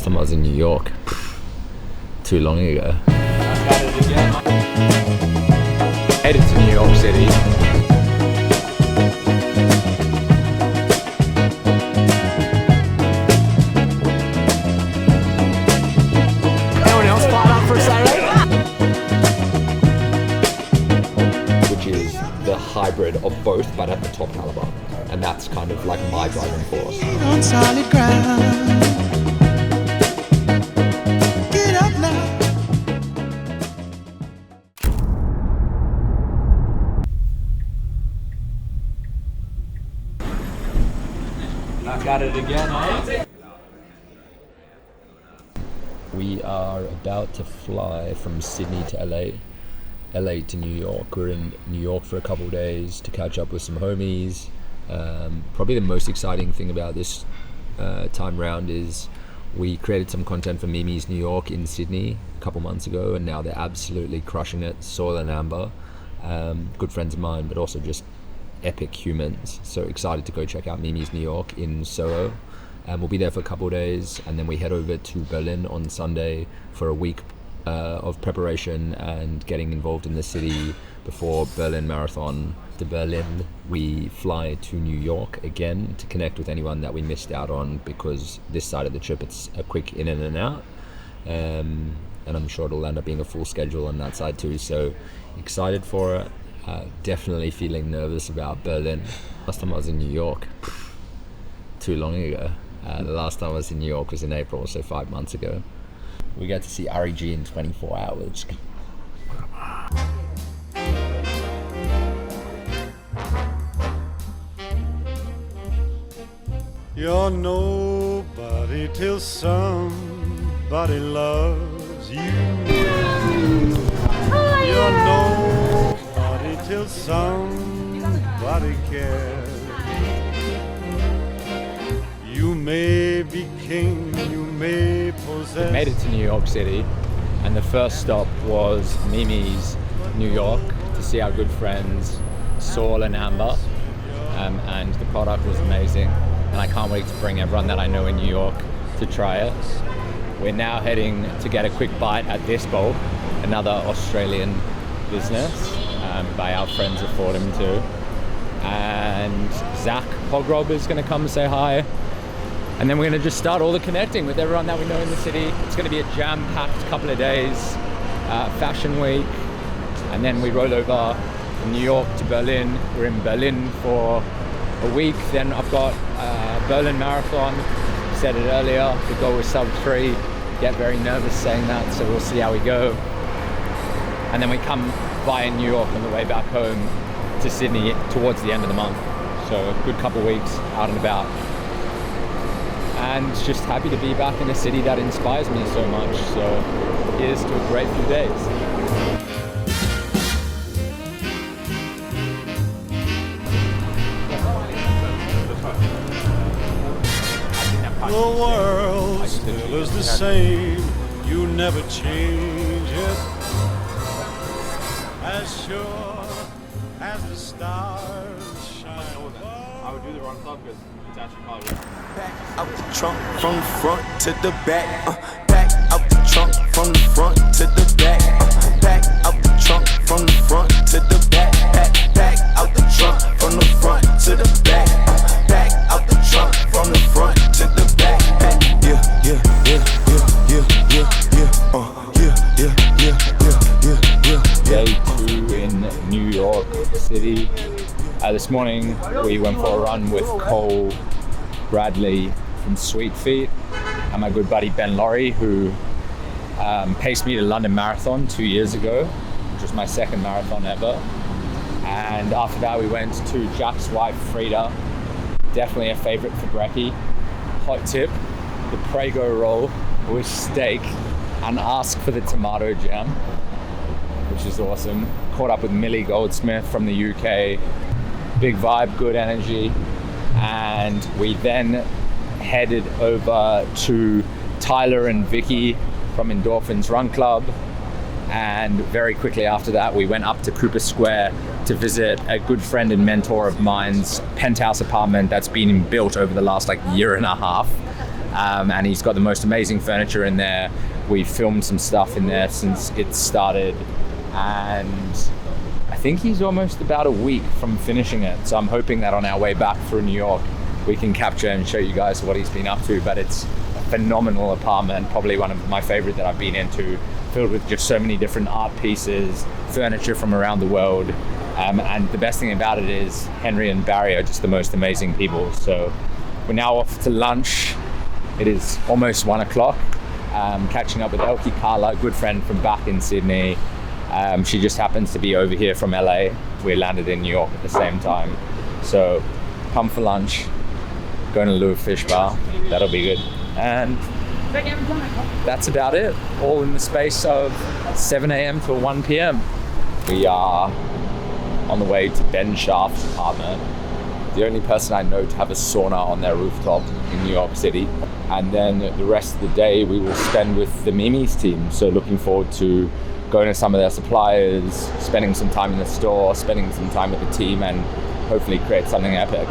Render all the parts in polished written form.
Last time I was in New York, too long ago. Headed to New York City. Anyone else fired up for a Saturday? Which is the hybrid of both, but at the top caliber. And that's kind of like my driving force. On solid ground. Get up now. Back at it again, eh? We are about to fly from Sydney to LA to New York. We're in New York for a couple of days to catch up with some homies. Probably the most exciting thing about this time round is we created some content for Mimi's New York in Sydney a couple months ago, and now they're absolutely crushing it. Soil and Amber, good friends of mine, but also just epic humans. So excited to go check out Mimi's New York in Soho. We'll be there for a couple of days, and then we head over to Berlin on Sunday for a week of preparation and getting involved in the city before Berlin Marathon. To Berlin, we fly to New York again to connect with anyone that we missed out on, because this side of the trip it's a quick in and out, and I'm sure it'll end up being a full schedule on that side too, so excited for it. Definitely feeling nervous about Berlin. Last time I was in New York, too long ago. The last time I was in New York was in April, so 5 months ago. We got to see REG in 24 hours. You're nobody till somebody loves you. You're nobody till somebody cares. You may be king, you may possess. Made it to New York City, and the first stop was Mimi's New York to see our good friends Saul and Amber, and the product was amazing, and I can't wait to bring everyone that I know in New York to try it. We're now heading to get a quick bite at This Bowl, another Australian business by our friends at Fordham too, and Zach Pogrob is going to come say hi. And then we're going to just start all the connecting with everyone that we know in the city. It's going to be a jam-packed couple of days, fashion week, and then we roll over from New York to Berlin. We're in Berlin for a week. Then I've got Berlin Marathon. Said it earlier, the goal was sub 3. Get very nervous saying that, so we'll see how we go. And then we come via New York on the way back home to Sydney towards the end of the month. So a good couple of weeks out and about. And just happy to be back in a city that inspires me so much. So here's to a great few days. The world still is the same. You never change it. As sure as the stars shine above. I would do the run club because it's actually probably Back out the trunk from the front to the back. Back out the trunk from the front to the back. Back out the trunk from the front to the back. Back out the trunk from the front to the back. Back out the trunk from the front to the back. Yeah, yeah, yeah, yeah, yeah, yeah, yeah, Day 2 in New York City. This morning we went for a run with Cole Bradley from Sweet Feet and my good buddy Ben Laurie, who paced me to London Marathon 2 years ago, which was my second marathon ever. And after that we went to Jack's wife Frida, definitely a favorite for brekkie. Hot tip, the Prego roll with steak and ask for the tomato jam, which is awesome. Caught up with Millie Goldsmith from the UK. Big vibe, good energy. And we then headed over to Tyler and Vicky from Endorphins Run Club. And very quickly after that, we went up to Cooper Square to visit a good friend and mentor of mine's penthouse apartment that's been built over the last year and a half. and he's got the most amazing furniture in there. We've filmed some stuff in there since it started, and I think he's almost about a week from finishing it. So I'm hoping that on our way back through New York, we can capture and show you guys what he's been up to. But it's a phenomenal apartment, probably one of my favorite that I've been into, filled with just so many different art pieces, furniture from around the world. And the best thing about it is Henry and Barry are just the most amazing people. So we're now off to lunch. It is almost 1 o'clock. Catching up with Elkie Carla, a good friend from back in Sydney. She just happens to be over here from LA. We landed in New York at the same time. So come for lunch, going to Lou Fish Bar. That'll be good. And that's about it. All in the space of 7 a.m. till 1 p.m. We are on the way to Ben Shaft's apartment. The only person I know to have a sauna on their rooftop in New York City. And then the rest of the day we will spend with the Mimi's team. So looking forward to going to some of their suppliers, spending some time in the store, spending some time with the team, and hopefully create something epic.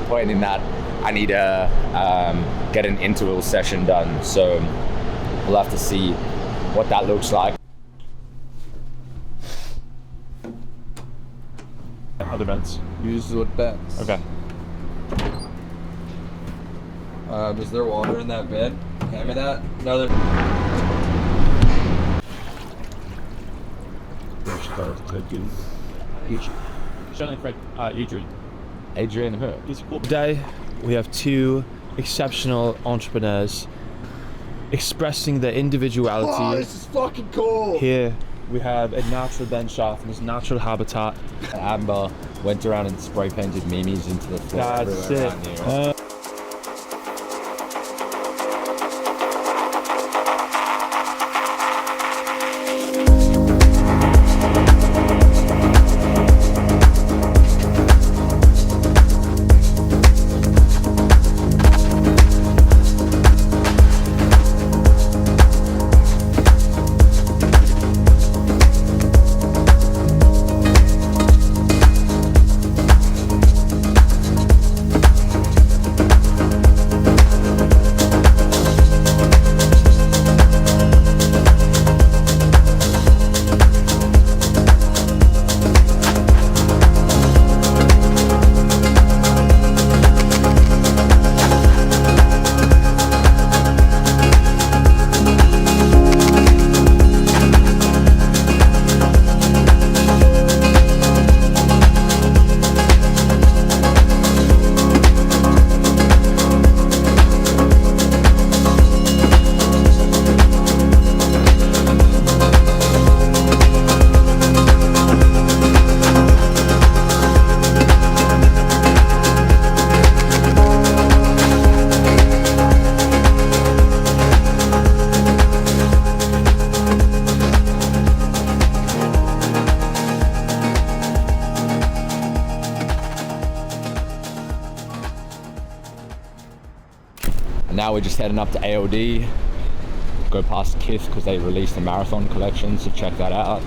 Point in that, I need to get an interval session done. So we'll have to see what that looks like. Other vents. Use what bets. Okay. Is there water in that bed? Hand me that. Another. Certainly, Fred. Adrian. Adrian who? He's cool. Today, we have two exceptional entrepreneurs expressing their individuality. Oh, this is fucking cool. Here, we have a natural bench shaft in his natural habitat. Amber went around and spray painted Mimi's into the floor. That's everywhere it. around here. Now we're just heading up to AOD, go past Kith because they released a marathon collection, so check that out.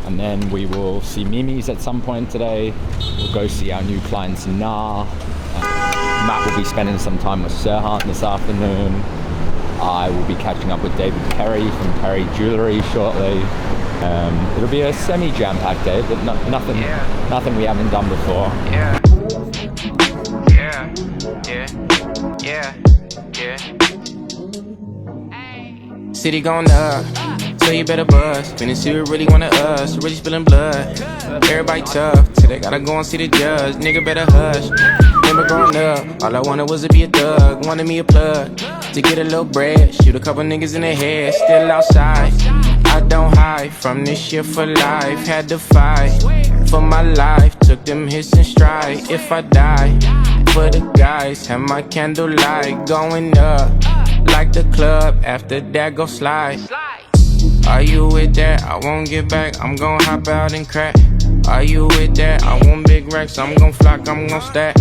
And then we will see Mimi's at some point today. We'll go see our new clients Nah. Matt will be spending some time with Sirhan this afternoon. I will be catching up with David Perry from Perry Jewelry shortly. It'll be a semi-jam-packed day, but nothing we haven't done before. City going up, so you better buzz. Finna see who really wanna us, really spilling blood. Everybody tough, till they gotta go and see the judge. Nigga better hush. Remember growing up, all I wanted was to be a thug. Wanted me a plug, to get a little bread. Shoot a couple niggas in the head, still outside. I don't hide from this shit for life. Had to fight for my life, took them hits in stride. If I die, for the guys, have my candlelight going up. Like the club, after that go slide. Are you with that? I won't get back, I'm gon' hop out and crack. Are you with that? I want big racks, I'm gon' flock, I'm gon' stack.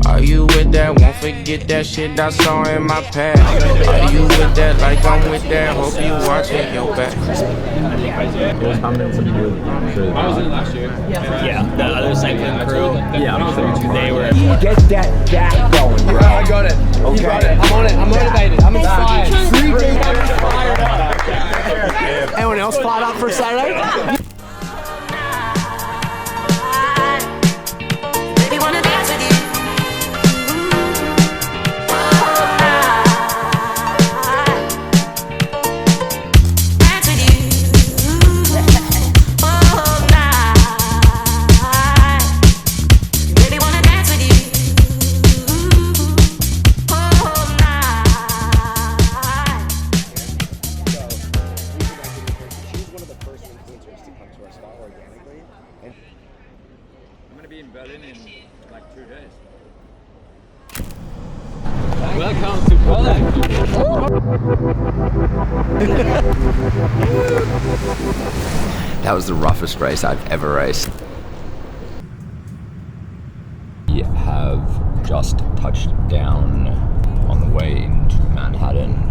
Are you with that? Won't forget that shit I saw in my past. Are you with that? Like I'm with that. Hope you watching your back. It was coming to be good. I was in it last year. Yeah, the other cycling crew. Yeah, They were. Get that going, bro. I got it. Okay. You got it. I'm on it. I'm motivated. I'm inspired. Anyone else fired up for a Saturday? I'm going to be in Berlin in like 2 days. Welcome to Berlin. That was the roughest race I've ever raced. We have just touched down on the way into Manhattan.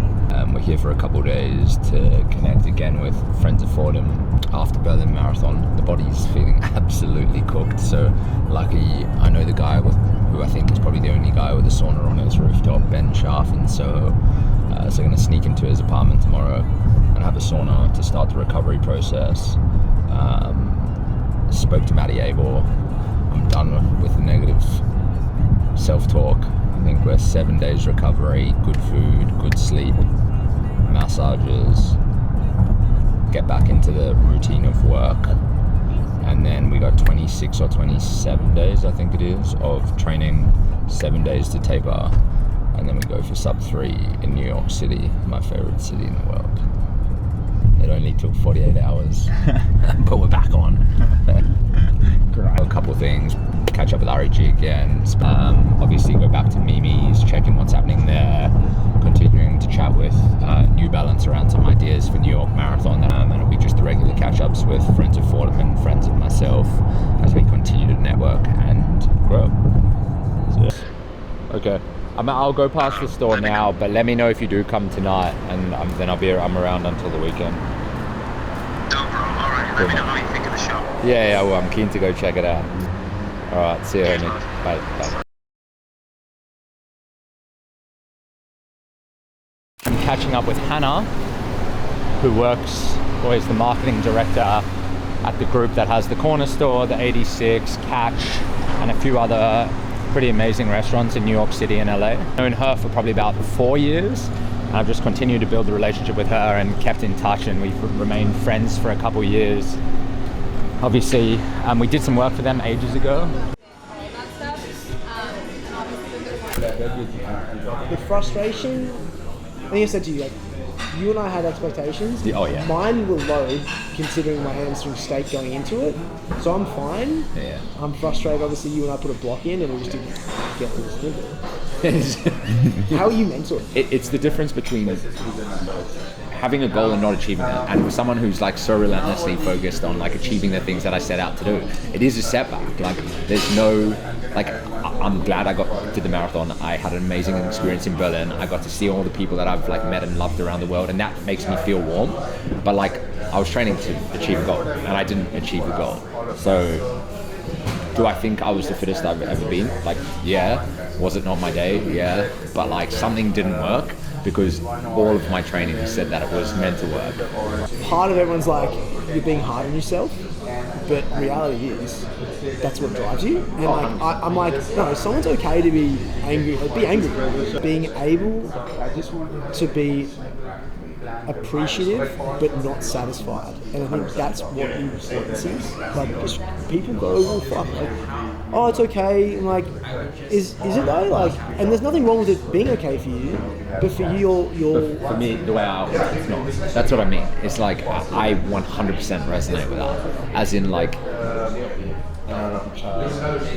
We're here for a couple of days to connect again with friends of Fordham after Berlin Marathon. The body's feeling absolutely cooked, so lucky I know the guy who I think is probably the only guy with a sauna on his rooftop, Ben Schaff in Soho. So I'm going to sneak into his apartment tomorrow and have a sauna to start the recovery process. Spoke to Matty Abel. I'm done with the negative self-talk. I think we're 7 days recovery, good food, good sleep, massages, get back into the routine of work, and then we got 26 or 27 days, I think it is, of training, 7 days to taper, and then we go for sub 3 in New York City, my favorite city in the world. It only took 48 hours, but we're back on. A couple of things, catch up with REG again, obviously go back to Mimi's, checking what's happening there, continuing to chat with New Balance around some ideas for New York Marathon, and it'll be just the regular catch-ups with friends of Fordham and friends of myself as we continue to network and grow. Okay. I'll go past the store now, but let me know if you do come tonight, and then I'm around until the weekend. No problem. All right. Let me know how you think of the show. Yeah, well, I'm keen to go check it out. All right, see you, homie. Bye. Bye. I'm catching up with Hannah, who works, or is the marketing director at the group that has the Corner Store, the 86, Catch, and a few other pretty amazing restaurants in New York City and LA. I've known her for probably about 4 years, and I've just continued to build a relationship with her and kept in touch, and we've remained friends for a couple years. Obviously, we did some work for them ages ago. The frustration, I think I said to you, like, you and I had expectations. Oh yeah. Mine were low, considering my hamstring state going into it. So I'm fine. Yeah. I'm frustrated. Obviously, you and I put a block in, and we just didn't get through it. How are you mentally? It's the difference between having a goal and not achieving it, and for someone who's like so relentlessly focused on like achieving the things that I set out to do, it is a setback. Like there's no, like I'm glad I did the marathon. I had an amazing experience in Berlin. I got to see all the people that I've like met and loved around the world, and that makes me feel warm. But like I was training to achieve a goal, and I didn't achieve the goal. So do I think I was the fittest I've ever been? Like, yeah. Was it not my day? Yeah. But like something didn't work, because all of my training said that it was meant to work. Part of everyone's like, you're being hard on yourself, but reality is, that's what drives you. And like, I'm like, no, someone's okay to be angry. Be angry. Being able to be appreciative but not satisfied, and I think that's what importance is. Like, just people go, oh fuck, like, oh it's okay, and like, is it though? Like, and there's nothing wrong with it being okay for you, but for you, you're for me, the way I operate, it's not. That's what I mean. It's like I 100% resonate with that. As in, like,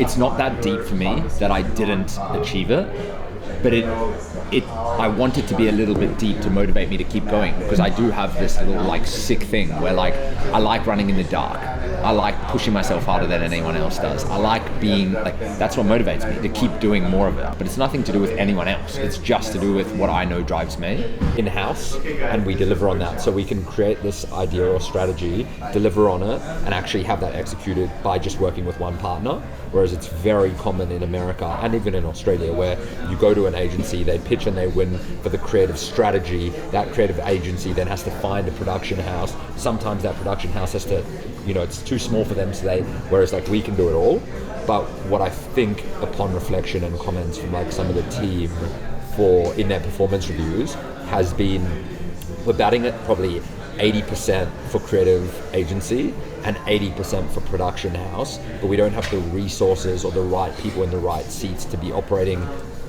it's not that deep for me that I didn't achieve it, but I want it to be a little bit deep to motivate me to keep going, because I do have this little like sick thing where like I like running in the dark, I like pushing myself harder than anyone else does. I like being like, that's what motivates me, to keep doing more of it. But it's nothing to do with anyone else. It's just to do with what I know drives me. In-house, and we deliver on that. So we can create this idea or strategy, deliver on it, and actually have that executed by just working with one partner. Whereas it's very common in America and even in Australia, where you go to an agency, they pitch and they win for the creative strategy. That creative agency then has to find a production house. Sometimes that production house has to, it's too small for them, so whereas like we can do it all. But what I think upon reflection and comments from like some of the team in their performance reviews has been, we're batting it probably 80% for creative agency and 80% for production house, but we don't have the resources or the right people in the right seats to be operating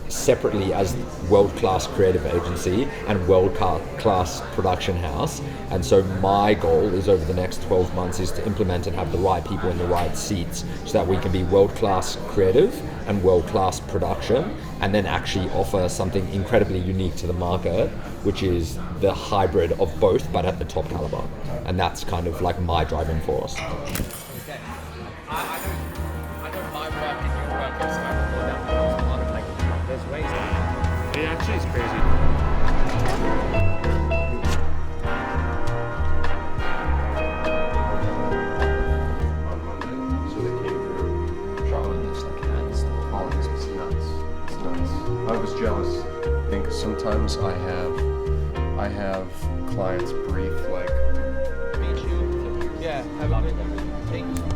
separately as world-class creative agency and world-class production house. And so my goal is over the next 12 months is to implement and have the right people in the right seats so that we can be world-class creative and world-class production, and then actually offer something incredibly unique to the market, which is the hybrid of both but at the top caliber. And that's kind of like my driving force. I don't my work and your work is like there's ways. It actually is crazy. I was jealous. I think sometimes I have clients brief like. Me too. Yeah, have a good. Thank you so much.